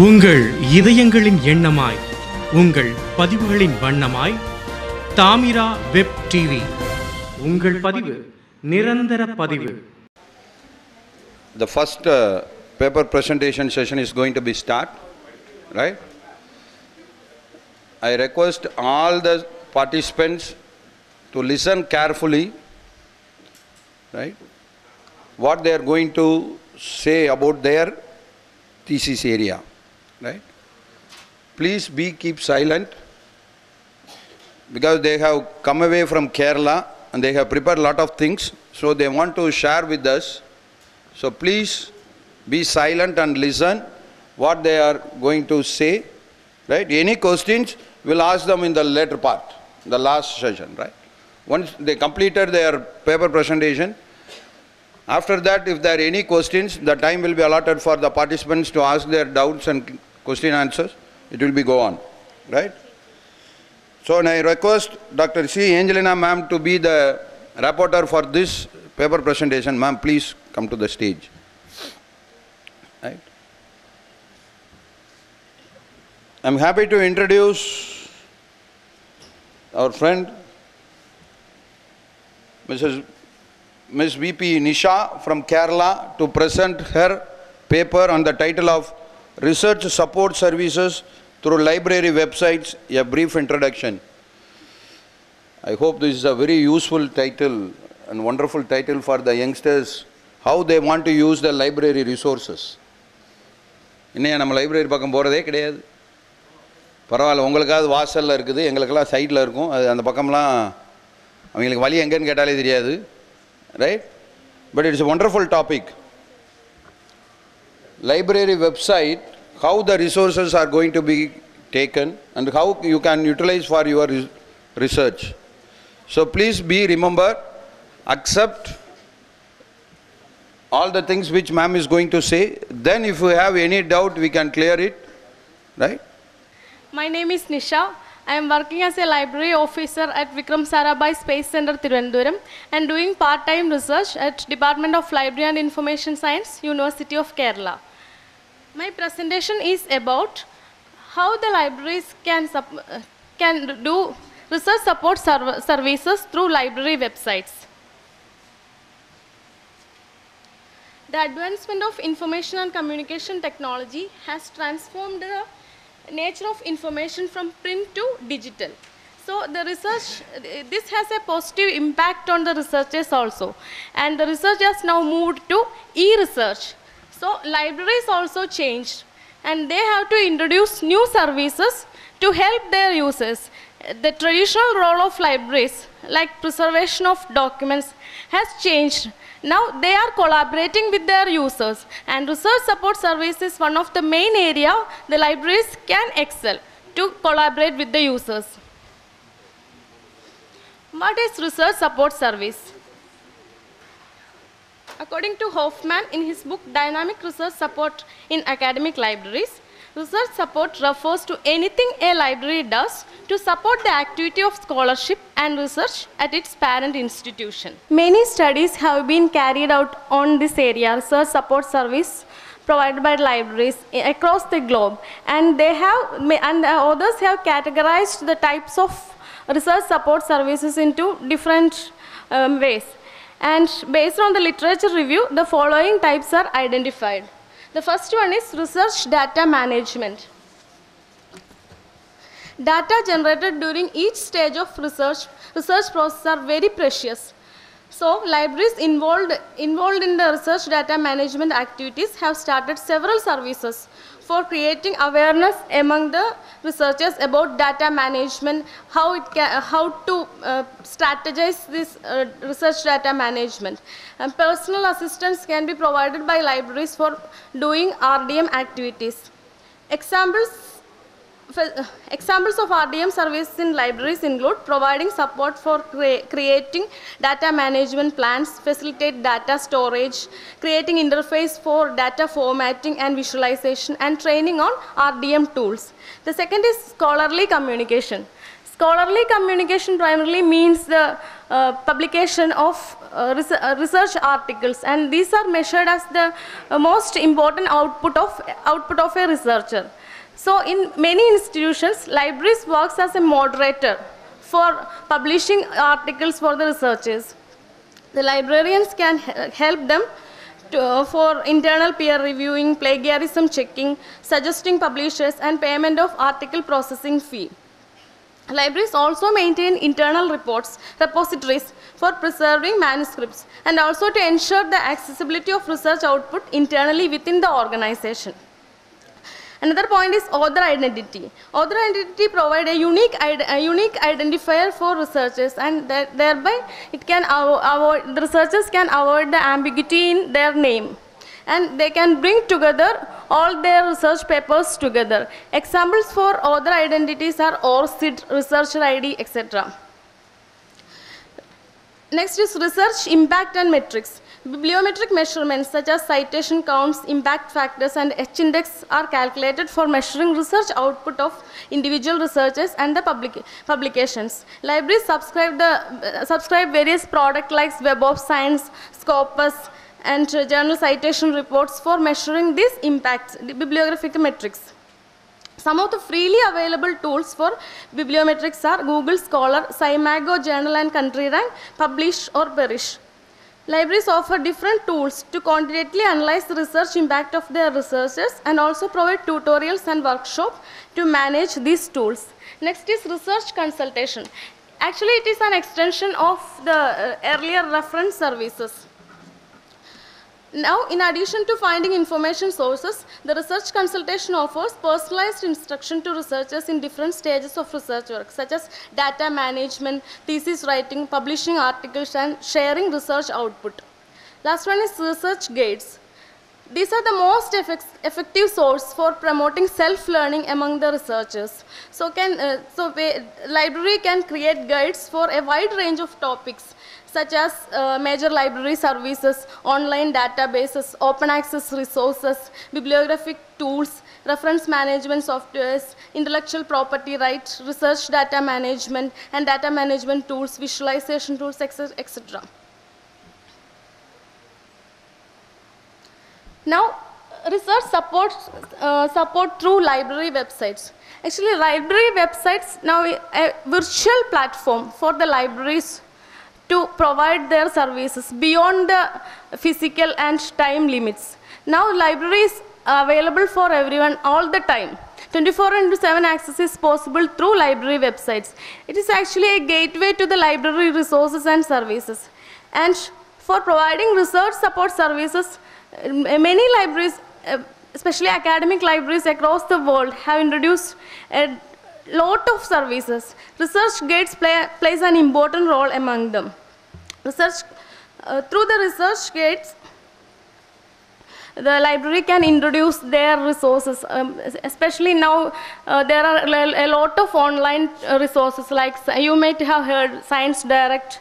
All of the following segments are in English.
உங்கள் இதயங்களின் எண்ணமாய் உங்கள் பதிவுகளின் வண்ணமாய் தாமிரா வெப் டிவி உங்கள் பதிவு நிரந்தர பதிவு. The first paper presentation session is going to be start, right? I request all the participants to listen carefully, right? What they are going to say about their thesis area, right? Please keep silent, because they have come away from Kerala and they have prepared a lot of things, so they want to share with us. So please be silent and listen what they are going to say, right? Any questions, we'll ask them in the later part, the last session, right? Once they completed their paper presentation, after that, if there are any questions, the time will be allotted for the participants to ask their doubts and question answers. It will be go on, right? So I request Dr. C. Angelina ma'am to be the rapporteur for this paper presentation. Ma'am, please come to the stage. Right? I'm happy to introduce our friend, Ms. V.P. Nisha from Kerala, to present her paper on the title of Research Support Services through Library Websites, a brief introduction. I hope this is a very useful title and wonderful title for the youngsters, how they want to use the library resources. இன்னையா நம்ம library பக்கம் போகிறதே கிடையாது. பரவாயில்ல, உங்களுக்காவது வாசலில் இருக்குது, எங்களுக்கெல்லாம் சைடில் இருக்கும். அது அந்த பக்கம்லாம் அவங்களுக்கு வழி எங்கேன்னு கேட்டாலே தெரியாது, right? But it's a wonderful topic. Library website, how the resources are going to be taken and how you can utilize for your research. So please remember, accept all the things which ma'am is going to say. Then if you have any doubt, we can clear it, right? My name is Nisha. I am working as a library officer at Vikram Sarabhai Space Center, Thiruvananthapuram, and doing part-time research at Department of Library and Information Science, University of Kerala. My presentation is about how the libraries can do research support services through library websites. The advancement of information and communication technology has transformed the nature of information from print to digital. So the research, this has a positive impact on the researchers also, and the research has now moved to e-research. So libraries also changed, and they have to introduce new services to help their users. The traditional role of libraries, like preservation of documents, has changed. Now they are collaborating with their users, and research support service is one of the main area the libraries can excel to collaborate with the users. What is research support service? According to Hoffman in his book Dynamic Research Support in Academic Libraries, research support refers to anything a library does to support the activity of scholarship and research at its parent institution. Many studies have been carried out on this area, research support service provided by libraries across the globe, and others have categorized the types of research support services into different ways. And based on the literature review, the following types are identified. The first one is research data management. Data generated during each stage of research process are very precious. So libraries involved in the research data management activities have started several services for creating awareness among the researchers about data management, how to strategize this research data management. And personal assistance can be provided by libraries for doing RDM activities. Examples of RDM services in libraries include providing support for creating data management plans, facilitate data storage, creating interface for data formatting and visualization, and training on RDM tools. The second is scholarly communication. Scholarly communication primarily means the publication of research articles, and these are measured as the most important output of a researcher. So in many institutions, libraries works as a moderator for publishing articles for the researchers. The librarians can help them for internal peer reviewing, plagiarism checking, suggesting publishers, and payment of article processing fee. Libraries also maintain internal repositories for preserving manuscripts, and also to ensure the accessibility of research output internally within the organization. Another point is author identity. Author identity provides a unique identifier for researchers, and thereby the researchers can avoid the ambiguity in their name, and they can bring together all their research papers together. Examples for author identities are ORCID, Researcher ID, etc. Next is research impact and metrics. Bibliometric measurements such as citation counts, impact factors, and H-index are calculated for measuring research output of individual researchers and the publications. Libraries subscribe various products like Web of Science, Scopus, and journal citation reports for measuring these impacts, the bibliographic metrics. Some of the freely available tools for bibliometrics are Google Scholar, Scimago Journal and Country Rank, Publish or Perish. Libraries offer different tools to quantitatively analyze the research impact of their researchers, and also provide tutorials and workshops to manage these tools. Next is research consultation. Actually, it is an extension of the earlier reference services. Now, in addition to finding information sources, the research consultation offers personalized instruction to researchers in different stages of research work, such as data management, thesis writing, publishing articles, and sharing research output. Last one is research guides. These are the most effective source for promoting self-learning among the researchers. Library can create guides for a wide range of topics, such as major library services, online databases, open access resources, bibliographic tools, reference management softwares, intellectual property rights, research data management, and data management tools, visualization tools, etc. Now, research support through library websites. Actually, library websites now a virtual platform for the libraries to provide their services beyond the physical and time limits. Now, library is available for everyone all the time. 24/7 access is possible through library websites. It is actually a gateway to the library resources and services. And for providing research support services, many libraries, especially academic libraries across the world, have introduced a lot of services. Research guides plays an important role among them. Through the research guides, the library can introduce their resources. Especially now, there are a lot of online resources, like you might have heard Science Direct,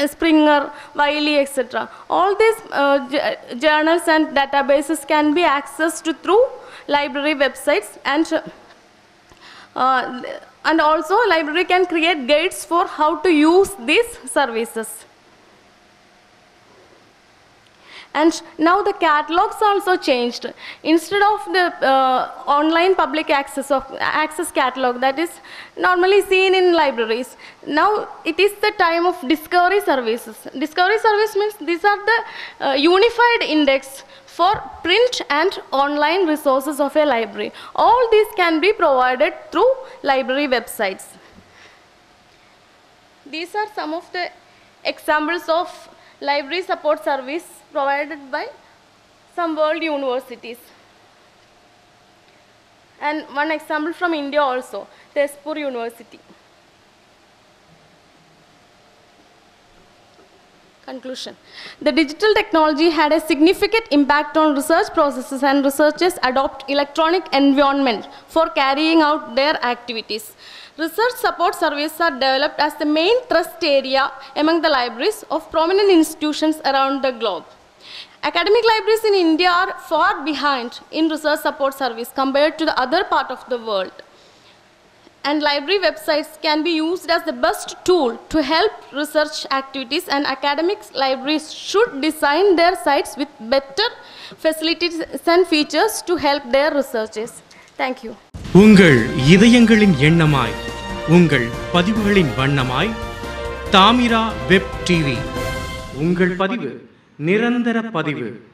Springer, Wiley, etc. All these journals and databases can be accessed through library websites, and also library can create guides for how to use these services. And now the catalogs also changed. Instead of the online public access catalog that is normally seen in libraries, now it is the time of discovery services. Discovery service means these are the unified index for print and online resources of a library. All these can be provided through library websites. These are some of the examples of library support service provided by some world universities. And one example from India also, Tezpur University. Conclusion. The digital technology had a significant impact on research processes, and researchers adopt electronic environment for carrying out their activities. Research support services are developed as the main thrust area among the libraries of prominent institutions around the globe. Academic libraries in India are far behind in research support service compared to the other part of the world. and library websites can be used as the best tool to help research activities, and academic libraries should design their sites with better facilities and features to help their researchers. Thank you. உங்கள் இதயங்களின் எண்ணமாய் உங்கள் பதிவுகளின் வண்ணமாய் Thamira web TV. உங்கள் பதிவு நிரந்தர பதிவு.